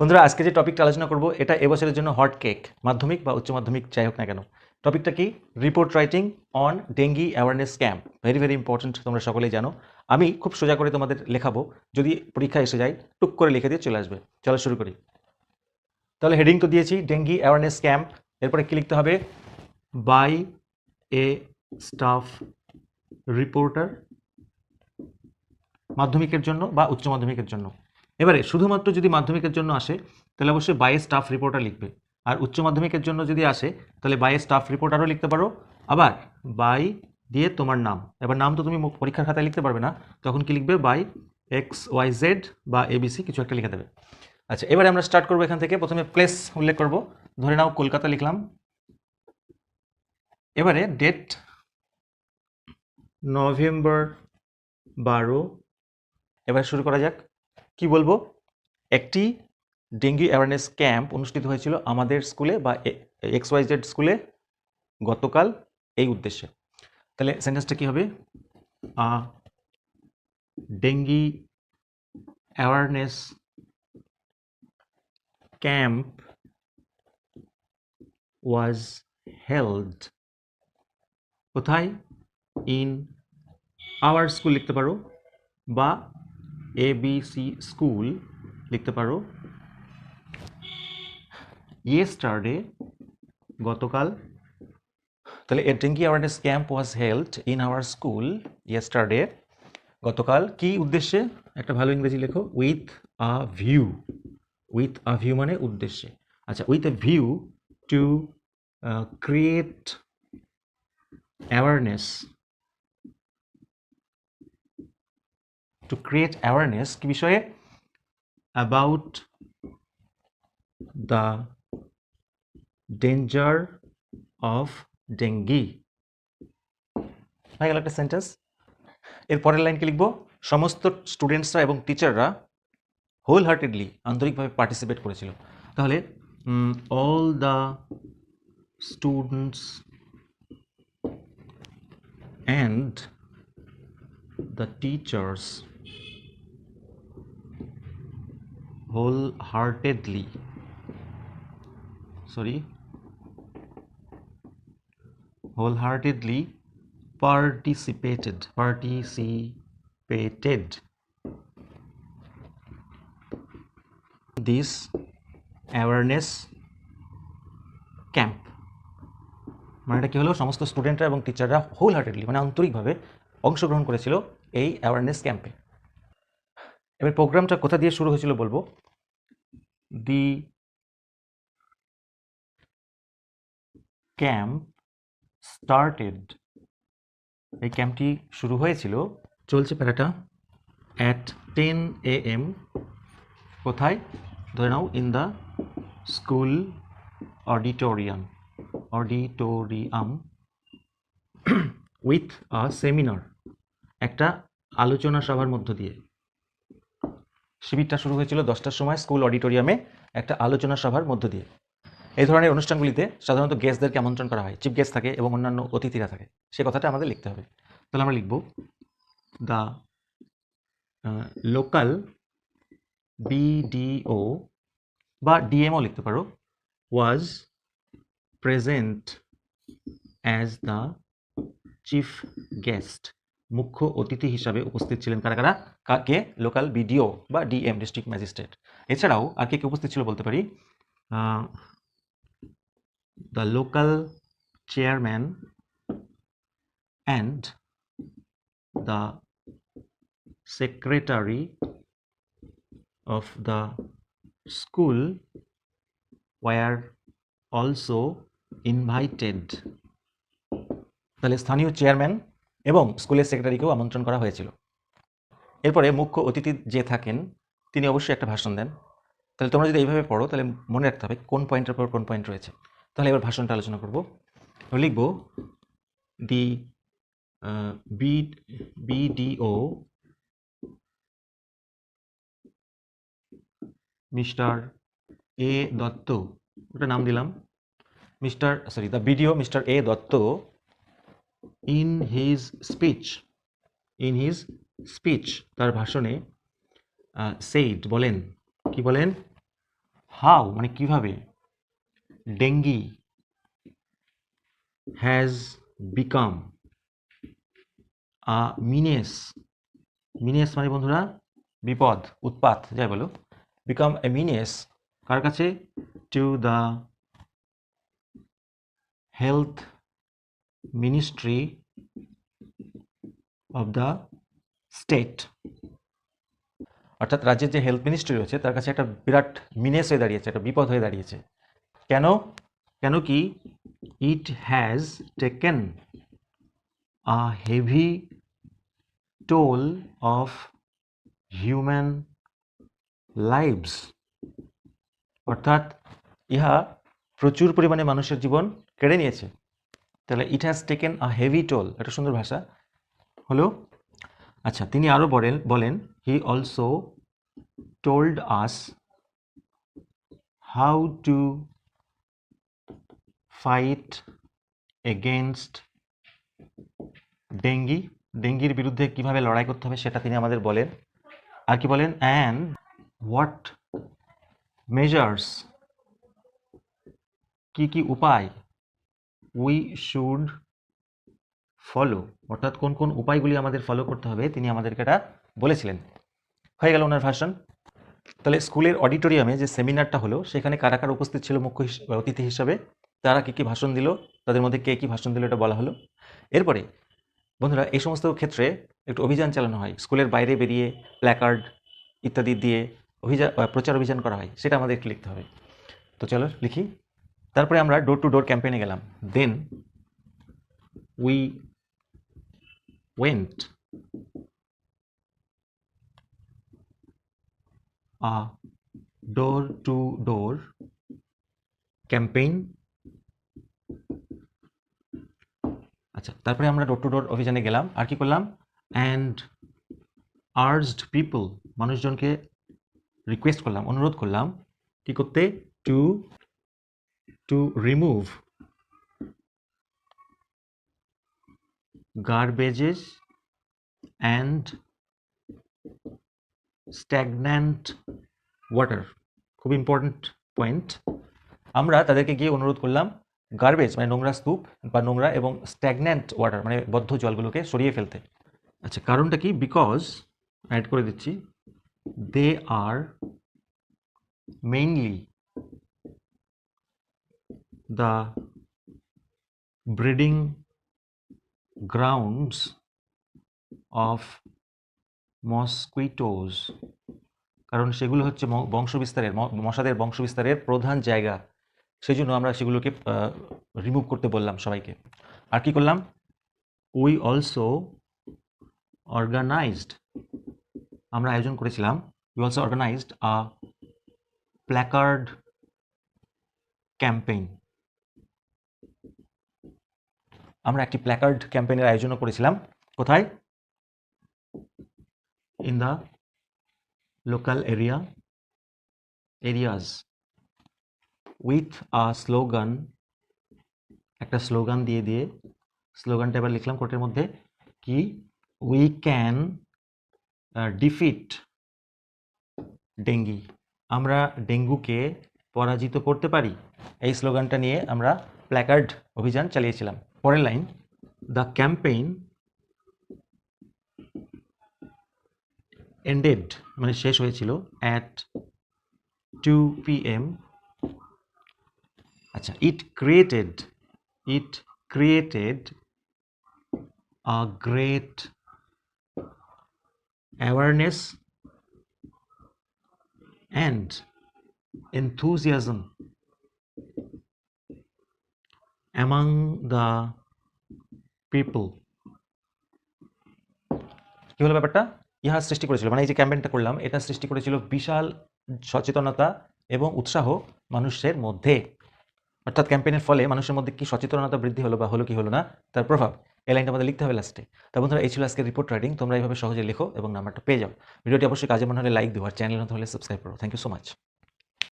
বন্ধুরা, আজকে যে টপিকটা আলোচনা করব এটা এবছরের জন্য হট কেক, মাধ্যমিক বা উচ্চ মাধ্যমিক যাই হোক না কেন। টপিকটা কি? Report writing on dengue awareness camp. Very very important, তোমরা সকলেই জানো। আমি খুব সোজা করে তোমাদের লেখাবো, যদি পরীক্ষা এসে যায় টুক করে লিখে দিয়ে চলে আসবে। চলো শুরু করি। তাহলে হেডিং তো দিয়েছি, ডেঙ্গি অ্যাওয়ারনেস ক্যাম্প। এরপরে কি লিখতে হবে? বাই এ স্টাফ রিপোর্টার, মাধ্যমিকের জন্য বা উচ্চ মাধ্যমিকের জন্য। এবারে শুধুমাত্র যদি মাধ্যমিকের জন্য আসে তাহলে অবশ্যই বাই স্টাফ রিপোর্টার লিখবে। আর উচ্চ মাধ্যমিকের জন্য যদি আসে তাহলে বাই স্টাফ রিপোর্টারও লিখতে পারো, আবার বাই দিয়ে তোমার নাম। এবার নাম তো তুমি পরীক্ষার খাতায় লিখতে পারবে না, তখন কি লিখবে? বাই এক্স ওয়াই জেড বা এবিসি কিছু একটা লিখে দেবে। আচ্ছা, এবারে আমরা স্টার্ট করবো এখান থেকে। প্রথমে প্লেস উল্লেখ করব, ধরে নাও কলকাতা লিখলাম। এবারে ডেট নভেম্বর 12। এবার শুরু করা যাক। কি বলবো? একটি ডেঙ্গি অ্যাওয়ারনেস ক্যাম্প অনুষ্ঠিত হয়েছিল আমাদের স্কুলে বা XYZ স্কুলে গতকাল এই উদ্দেশ্যে। তাহলে সেন্টেন্সটা কি হবে? A dengue awareness camp was held. কোথায়? ইন আওয়ার স্কুল লিখতে পারো, বা ABC স্কুল লিখতে পারো। ইয়েস্টারডে গতকাল। তাহলে a dengue awareness camp was held in our school yesterday গতকাল। কি উদ্দেশ্যে? একটা ভালো ইংরেজি লেখো, with a view. With a view মানে উদ্দেশ্যে। আচ্ছা, with a view to create awareness. To create awareness কি বিষয়ে? About the danger of dengue. হয়ে গেল একটা সেন্টেন্স। এর পরের লাইন কি লিখবো? সমস্ত স্টুডেন্টসরা এবং টিচাররা হোল হার্টেডলি আন্তরিকভাবে পার্টিসিপেট করেছিল। তাহলে all the students and the teachers wholeheartedly participated this awareness camp। মানে এটা কি হলো? সমস্ত স্টুডেন্টরা এবং টিচাররা হোল হার্টেডলি মানে আন্তরিকভাবে অংশগ্রহণ করেছিল এই অ্যাওয়ারনেস ক্যাম্পে। এবার প্রোগ্রামটা কোথা দিয়ে শুরু হয়েছিল বলবো। দি ক্যাম্প স্টার্টেড, এই ক্যাম্পটি শুরু হয়েছিল, চলছে প্যারাটা, অ্যাট 10 AM। কোথায়? ধরে নাও in the school auditorium with a seminar, একটা আলোচনা সভার মধ্য দিয়ে। শিবিরটা শুরু হয়েছিল 10টার সময় স্কুল অডিটোরিয়ামে একটা আলোচনা সভার মধ্য দিয়ে। এই ধরনের অনুষ্ঠানগুলিতে সাধারণত গেস্টদেরকে আমন্ত্রণ করা হয়, চিফ গেস্ট থাকে এবং অন্যান্য অতিথিরা থাকে। সে কথাটা আমাদের লিখতে হবে। তাহলে আমরা লিখব দ্য লোকাল BDO বা DMও লিখতে পারো, was present as the chief guest. মুখ্য অতিথি হিসাবে উপস্থিত ছিলেন কারা কারা? কে? লোকাল BDO বা DM, ডিস্ট্রিক্ট ম্যাজিস্ট্রেট। এছাড়াও আর কে কে উপস্থিত ছিল বলতে পারি। The local chairman and the secretary of the school were also invited। তাহলে স্থানীয় চেয়ারম্যান এবং স্কুলের সেক্রেটারিকেও আমন্ত্রণ করা হয়েছিল। এরপরে মুখ্য অতিথি যে থাকেন তিনি অবশ্যই একটা ভাষণ দেন। তাহলে তোমরা যদি এইভাবে পড়ো তাহলে মনে রাখতে হবে কোন পয়েন্টের পর কোন পয়েন্ট রয়েছে। তাহলে এবার ভাষণটা আলোচনা করব। লিখব দি BDO মিস্টার A দত্ত, ওটা নাম দিলাম the BDO mister A Dutta in his speech তার ভাষণে সেইড বলেন। কি বলেন? হাউ মানে কিভাবে, dengue has become a menace, menace মানে বন্ধুরা বিপদ, উৎপাত যাই বলো, বিকাম এ মিনেস কার কাছে, to the health ministry of the state. অর্থাৎ রাজ্যের যে হেলথ মিনিস্ট্রি রয়েছে তার কাছে একটা বিরাট মিনেস হয়ে দাঁড়িয়েছে, একটা বিপদ হয়ে দাঁড়িয়েছে। কেন, কেন কি, it has taken a heavy toll of human lives, অর্থাৎ ইহা প্রচুর পরিমাণে মানুষের জীবন কেড়ে নিয়েছে। তাহলে it has taken a heavy toll, একটা সুন্দর ভাষা হলো। আচ্ছা, তিনি আরও বলেন he also told us how to fight against dengue, ডেঙ্গির বিরুদ্ধে কিভাবে লড়াই করতে হবে সেটা তিনি আমাদের বলেন। আর কি বলেন, অ্যান্ড হোয়াট মেজার্স, কি কি উপায়, উই শুড ফলো, অর্থাৎ কোন কোন উপায়গুলি আমাদের ফলো করতে হবে তিনি আমাদেরকে এটা বলেছিলেন। হয়ে গেল ওনার ভাষণ। তাহলে স্কুলের অডিটোরিয়ামে যে সেমিনারটা হলো সেখানে কারা কারা উপস্থিত ছিল মুখ্য অতিথি হিসাবে, তারা কী কী ভাষণ দিল, তাদের মধ্যে কে কী ভাষণ দিল এটা বলা হলো। এরপরে বন্ধুরা এই সমস্ত ক্ষেত্রে একটু অভিযান চালানো হয়, স্কুলের বাইরে বেরিয়ে প্ল্যাকার্ড ইত্যাদি দিয়ে প্রচার অভিযান করা হয়, সেটা আমাদের একটু লিখতে হবে। তো চলো লিখি। তারপরে আমরা ডোর টু ডোর ক্যাম্পেইনে গেলাম। Then we went a door to door campaign. আচ্ছা, তারপরে আমরা ডোর টু ডোর অভিযানে গেলাম। আর কি করলাম, অ্যান্ড আর্জড পিপল, মানুষজনকে রিকোয়েস্ট করলাম, অনুরোধ করলাম কি করতে, to remove গার্বেজেস and stagnant water. খুব ইম্পর্ট্যান্ট পয়েন্ট। আমরা তাদেরকে গিয়ে অনুরোধ করলাম গার্বেজ মানে নোংরা স্তূপ বা নোংরা এবং স্ট্যাগন্যান্ট ওয়াটার মানে বদ্ধ জলগুলোকে সরিয়ে ফেলতে। আচ্ছা, কারণটা কি, বিকজ অ্যাড করে দিচ্ছি, they are mainly the breeding grounds of mosquitoes, কারণ সেগুলো হচ্ছে বংশবিস্তারের, মশাদের বংশবিস্তারের প্রধান জায়গা, সেই জন্য আমরা সেগুলোকে রিমুভ করতে বললাম সবাইকে। আর কি করলাম, উই অলসো অর্গানাইজড, আমরা আয়োজন করেছিলাম, we also organized a placard campaign, আমরা একটি প্ল্যাকার্ড ক্যাম্পেইনের আয়োজনও করেছিলাম। কোথায়, in the local areas with a slogan, একটা স্লোগান দিয়ে স্লোগানটা এবার লিখলাম কোটের মধ্যে কি, উই ক্যান ডিফিট ডেঙ্গি, আমরা ডেঙ্গুকে পরাজিত করতে পারি। এই স্লোগানটা নিয়ে আমরা প্ল্যাকার্ড অভিযান চালিয়েছিলাম। পরের লাইন, দ্য ক্যাম্পেইন এন্ডেড মানে শেষ হয়েছিল অ্যাট 2 PM। আচ্ছা, it created a great awareness and enthusiasm among the people। কি হলো ব্যাপারটা, ইহা সৃষ্টি করেছিল মানে এই যে ক্যাম্পেইনটা করলাম এটা সৃষ্টি করেছিল বিশাল সচেতনতা এবং উৎসাহ মানুষের মধ্যে। অর্থাৎ ক্যাম্পেইনের ফলে মানুষের মধ্যে কি সচেতনতা বৃদ্ধি হলো বা হলো কি হলো না তার প্রভাব, এই লাইনটা আমাদের লিখতে হবে লাস্টে। তা বন্ধুরা এই ছিল আজকের রিপোর্ট রাইটিং, তোমরা এইভাবে সহজে লেখো এবং নাম্বারটা পেয়ে যাও। ভিডিওটি অবশ্যই কাজে মনে হলে লাইক দিও, আর চ্যানেল নতুন হলে সাবস্ক্রাইব করো। Thank you so much.